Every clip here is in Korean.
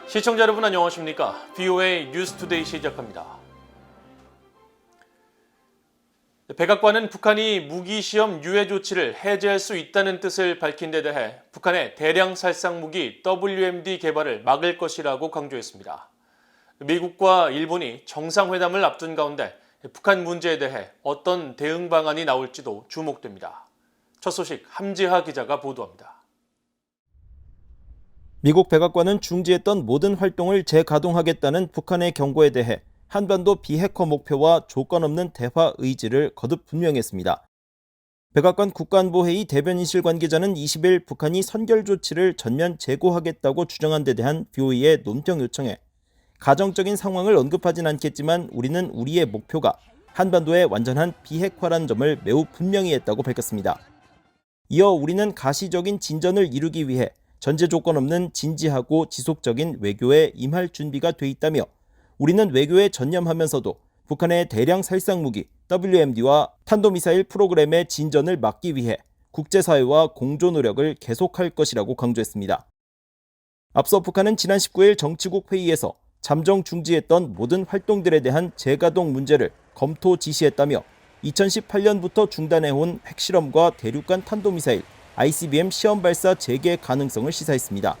시청자 여러분 안녕하십니까? VOA 뉴스투데이 시작합니다. 백악관은 북한이 무기시험 유예 조치를 해제할 수 있다는 뜻을 밝힌 데 대해 북한의 대량 살상 무기 WMD 개발을 막을 것이라고 강조했습니다. 미국과 일본이 정상회담을 앞둔 가운데 북한 문제에 대해 어떤 대응 방안이 나올지도 주목됩니다. 첫 소식 함지하 기자가 보도합니다. 미국 백악관은 중지했던 모든 활동을 재가동하겠다는 북한의 경고에 대해 한반도 비핵화 목표와 조건 없는 대화 의지를 거듭 분명했습니다. 백악관 국가안보회의 대변인실 관계자는 20일 북한이 선결 조치를 전면 재고하겠다고 주장한 데 대한 VOA의 논평 요청에 가정적인 상황을 언급하진 않겠지만 우리는 우리의 목표가 한반도의 완전한 비핵화란 점을 매우 분명히 했다고 밝혔습니다. 이어 우리는 가시적인 진전을 이루기 위해 전제 조건 없는 진지하고 지속적인 외교에 임할 준비가 돼 있다며 우리는 외교에 전념하면서도 북한의 대량 살상 무기 WMD와 탄도미사일 프로그램의 진전을 막기 위해 국제사회와 공조 노력을 계속할 것이라고 강조했습니다. 앞서 북한은 지난 19일 정치국 회의에서 잠정 중지했던 모든 활동들에 대한 재가동 문제를 검토 지시했다며 2018년부터 중단해온 핵실험과 대륙간 탄도미사일 ICBM 시험 발사 재개 가능성을 시사했습니다.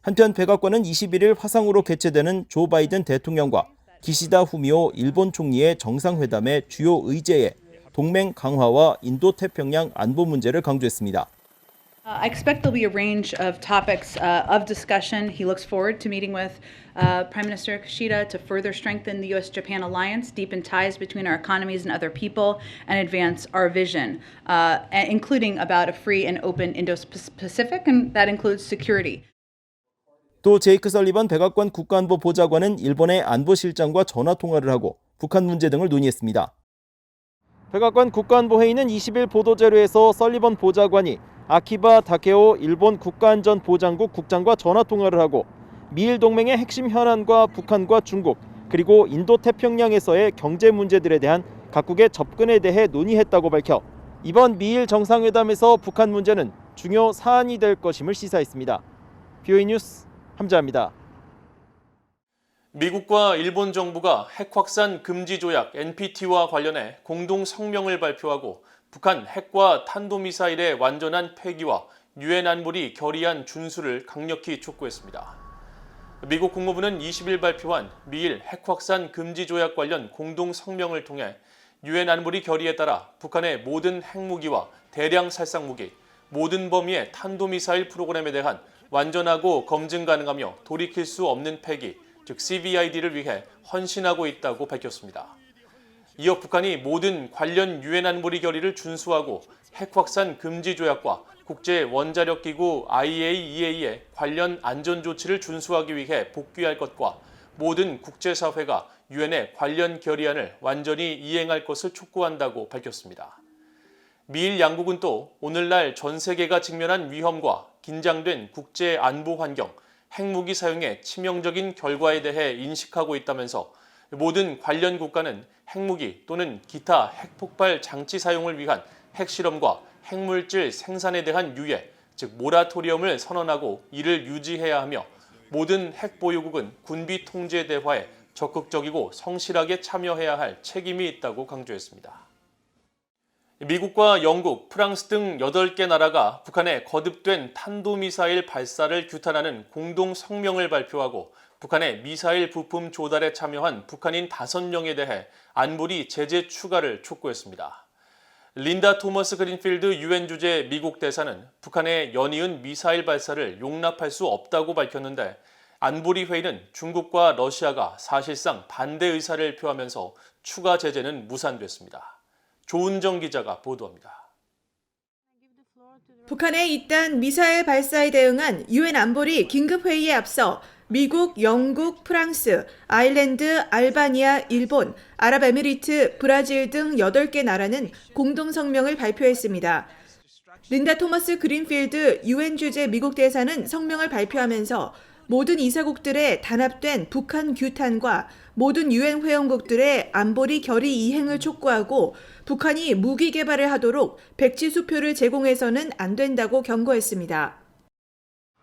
한편 백악관은 21일 화상으로 개최되는 조 바이든 대통령과 기시다 후미오 일본 총리의 정상회담의 주요 의제에 동맹 강화와 인도태평양 안보 문제를 강조했습니다. I expect there'll be a range of topics of discussion. He looks forward to meeting with Prime Minister Kishida to further strengthen the U.S.-Japan alliance, deepen ties between our economies and other people, and advance our vision, including about a free and open Indo-Pacific, and that includes security. 또 제이크 설리번 백악관 국가안보 보좌관은 일본의 안보실장과 전화통화를 하고 북한 문제 등을 논의했습니다. 백악관 국가안보회의는 20일 보도자료에서 설리번 보좌관이 아키바 다케오 일본 국가안전보장국 국장과 전화통화를 하고 미일 동맹의 핵심 현안과 북한과 중국 그리고 인도태평양에서의 경제 문제들에 대한 각국의 접근에 대해 논의했다고 밝혀 이번 미일 정상회담에서 북한 문제는 중요 사안이 될 것임을 시사했습니다. VOA 뉴스 함자입니다. 미국과 일본 정부가 핵 확산 금지 조약 NPT와 관련해 공동 성명을 발표하고 북한 핵과 탄도미사일의 완전한 폐기와 유엔 안보리 결의안 준수를 강력히 촉구했습니다. 미국 국무부는 20일 발표한 미일 핵 확산 금지 조약 관련 공동 성명을 통해 유엔 안보리 결의에 따라 북한의 모든 핵무기와 대량 살상 무기, 모든 범위의 탄도미사일 프로그램에 대한 완전하고 검증 가능하며 돌이킬 수 없는 폐기, 즉 CVID를 위해 헌신하고 있다고 밝혔습니다. 이어 북한이 모든 관련 유엔 안보리 결의를 준수하고 핵 확산 금지 조약과 국제 원자력 기구 IAEA의 관련 안전 조치를 준수하기 위해 복귀할 것과 모든 국제사회가 유엔의 관련 결의안을 완전히 이행할 것을 촉구한다고 밝혔습니다. 미일 양국은 또 오늘날 전 세계가 직면한 위험과 긴장된 국제 안보 환경, 핵무기 사용의 치명적인 결과에 대해 인식하고 있다면서 모든 관련 국가는 핵무기 또는 기타 핵폭발 장치 사용을 위한 핵실험과 핵물질 생산에 대한 유예, 즉 모라토리엄을 선언하고 이를 유지해야 하며 모든 핵보유국은 군비 통제 대화에 적극적이고 성실하게 참여해야 할 책임이 있다고 강조했습니다. 미국과 영국, 프랑스 등 8개 나라가 북한의 거듭된 탄도미사일 발사를 규탄하는 공동 성명을 발표하고 북한의 미사일 부품 조달에 참여한 북한인 5명에 대해 안보리 제재 추가를 촉구했습니다. 린다 토머스 그린필드 유엔 주재 미국 대사는 북한의 연이은 미사일 발사를 용납할 수 없다고 밝혔는데 안보리 회의는 중국과 러시아가 사실상 반대 의사를 표하면서 추가 제재는 무산됐습니다. 조은정 기자가 보도합니다. 북한의 이딴 미사일 발사에 대응한 유엔 안보리 긴급회의에 앞서 미국, 영국, 프랑스, 아일랜드, 알바니아, 일본, 아랍에미리트, 브라질 등 8개 나라는 공동성명을 발표했습니다. 린다 토머스 그린필드 유엔 주재 미국 대사는 성명을 발표하면서 모든 이사국들의 단합된 북한 규탄과 모든 유엔 회원국들의 안보리 결의 이행을 촉구하고 북한이 무기 개발을 하도록 백지 수표를 제공해서는 안 된다고 경고했습니다.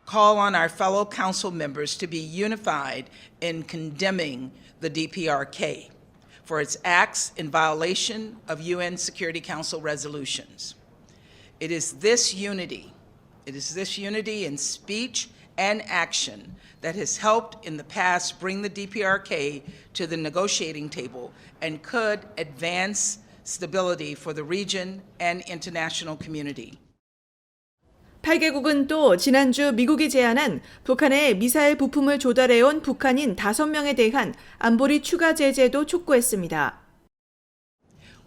call on our fellow council members to be unified in condemning the DPRK for its acts in violation of UN Security Council resolutions. It is this unity in speech and action that has helped in the past bring the DPRK to the negotiating table and could advance stability for the region and international community. 8개국은 또 지난주 미국이 제안한 북한에 미사일 부품을 조달해온 북한인 5명에 대한 안보리 추가 제재도 촉구했습니다.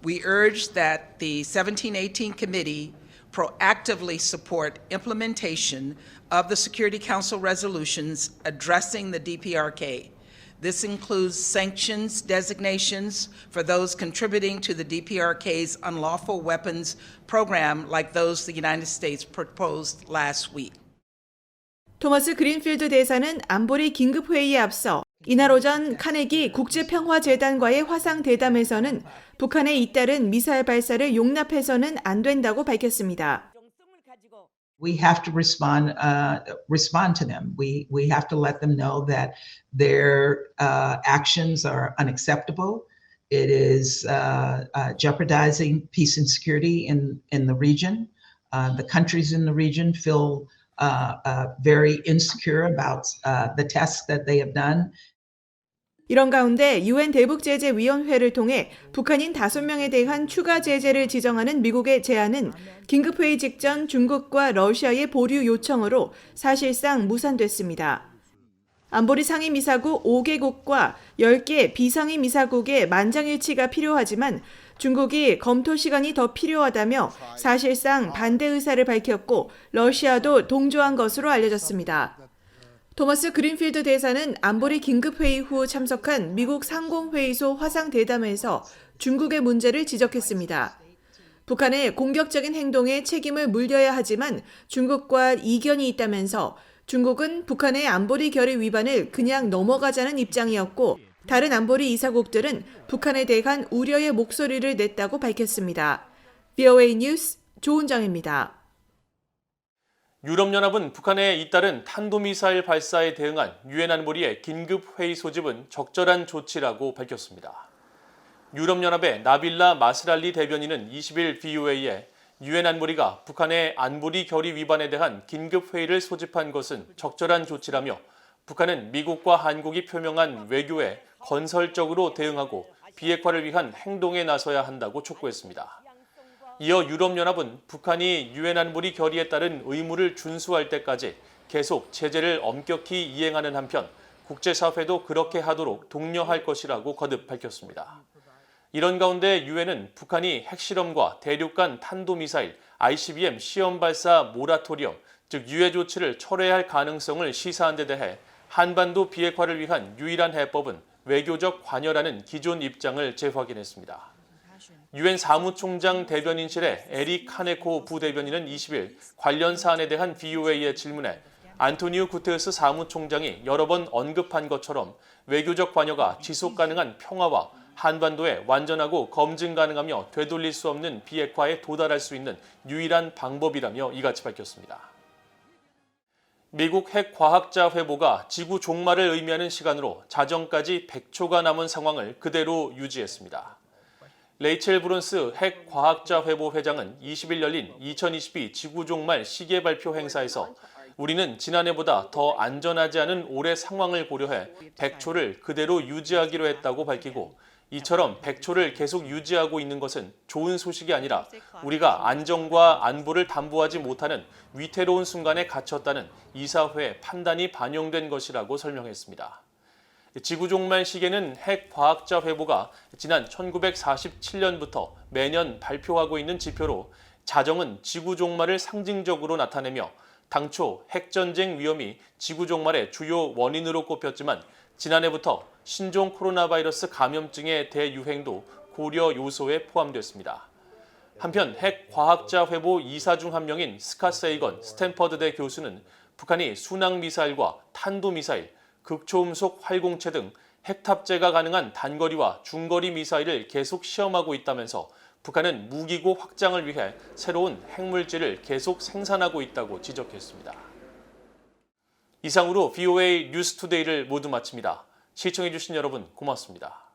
We urge that the 1718 Committee proactively support implementation of the Security Council resolutions addressing the DPRK. This includes sanctions designations for those contributing to the DPRK's unlawful weapons program like those the United States proposed last week. 토머스 그린필드 대사는 안보리 긴급회의에 앞서 이날 오전 카네기 국제평화재단과의 화상 대담에서는 북한의 잇따른 미사일 발사를 용납해서는 안 된다고 밝혔습니다. We have to respond to them. We have to let them know that their actions are unacceptable. It is jeopardizing peace and security in the region. The countries in the region feel very insecure about the tests that they have done. 이런 가운데 유엔 대북제재위원회를 통해 북한인 5명에 대한 추가 제재를 지정하는 미국의 제안은 긴급회의 직전 중국과 러시아의 보류 요청으로 사실상 무산됐습니다. 안보리 상임이사국 5개국과 10개 비상임이사국의 만장일치가 필요하지만 중국이 검토 시간이 더 필요하다며 사실상 반대 의사를 밝혔고 러시아도 동조한 것으로 알려졌습니다. 토머스 그린필드 대사는 안보리 긴급회의 후 참석한 미국 상공회의소 화상 대담에서 중국의 문제를 지적했습니다. 북한의 공격적인 행동에 책임을 물려야 하지만 중국과 이견이 있다면서 중국은 북한의 안보리 결의 위반을 그냥 넘어가자는 입장이었고 다른 안보리 이사국들은 북한에 대한 우려의 목소리를 냈다고 밝혔습니다. VOA 뉴스 조은정입니다. 유럽연합은 북한에 잇따른 탄도미사일 발사에 대응한 유엔 안보리의 긴급회의 소집은 적절한 조치라고 밝혔습니다. 유럽연합의 나빌라 마스랄리 대변인은 20일 VOA에 유엔 안보리가 북한의 안보리 결의 위반에 대한 긴급회의를 소집한 것은 적절한 조치라며 북한은 미국과 한국이 표명한 외교에 건설적으로 대응하고 비핵화를 위한 행동에 나서야 한다고 촉구했습니다. 이어 유럽연합은 북한이 유엔 안보리 결의에 따른 의무를 준수할 때까지 계속 제재를 엄격히 이행하는 한편 국제사회도 그렇게 하도록 독려할 것이라고 거듭 밝혔습니다. 이런 가운데 유엔은 북한이 핵실험과 대륙간 탄도미사일 ICBM 시험 발사 모라토리엄, 즉 유예 조치를 철회할 가능성을 시사한 데 대해 한반도 비핵화를 위한 유일한 해법은 외교적 관여라는 기존 입장을 재확인했습니다. 유엔 사무총장 대변인실의 에릭 카네코 부대변인은 20일 관련 사안에 대한 VOA의 질문에 안토니우 구테르스 사무총장이 여러 번 언급한 것처럼 외교적 관여가 지속 가능한 평화와 한반도에 완전하고 검증 가능하며 되돌릴 수 없는 비핵화에 도달할 수 있는 유일한 방법이라며 이같이 밝혔습니다. 미국 핵과학자 회보가 지구 종말을 의미하는 시간으로 자정까지 100초가 남은 상황을 그대로 유지했습니다. 레이첼 브론스 핵과학자 회보 회장은 20일 열린 2022 지구종말 시계 발표 행사에서 우리는 지난해보다 더 안전하지 않은 올해 상황을 고려해 100초를 그대로 유지하기로 했다고 밝히고 이처럼 100초를 계속 유지하고 있는 것은 좋은 소식이 아니라 우리가 안정과 안보를 담보하지 못하는 위태로운 순간에 갇혔다는 이사회의 판단이 반영된 것이라고 설명했습니다. 지구종말 시계는 핵과학자 회보가 지난 1947년부터 매년 발표하고 있는 지표로 자정은 지구종말을 상징적으로 나타내며 당초 핵전쟁 위험이 지구종말의 주요 원인으로 꼽혔지만 지난해부터 신종 코로나 바이러스 감염증의 대유행도 고려 요소에 포함됐습니다. 한편 핵과학자 회보 이사 중 한 명인 스캇 세이건 스탠퍼드대 교수는 북한이 순항미사일과 탄도미사일, 극초음속 활공체 등 핵탑재가 가능한 단거리와 중거리 미사일을 계속 시험하고 있다면서 북한은 무기고 확장을 위해 새로운 핵물질을 계속 생산하고 있다고 지적했습니다. 이상으로 VOA 뉴스투데이를 모두 마칩니다. 시청해주신 여러분 고맙습니다.